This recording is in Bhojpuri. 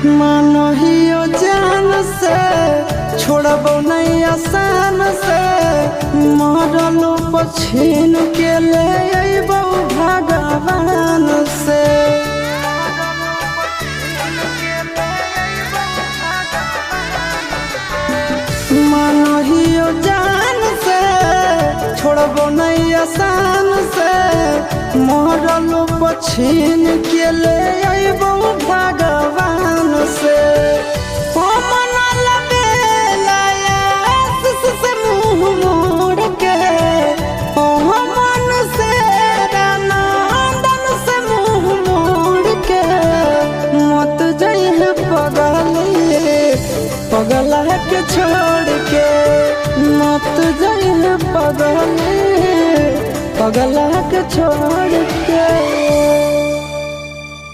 मानहियो जान से छोड़बो नहीं आसान से मरलो पछीन के ले अइबो भगवान से। मानहियो जान से छोड़बो नहीं आसान से मरलो पछीन के ले अइबो भगवान से। पगला के छोड़ के मत जाइए पगला के छोड़ के।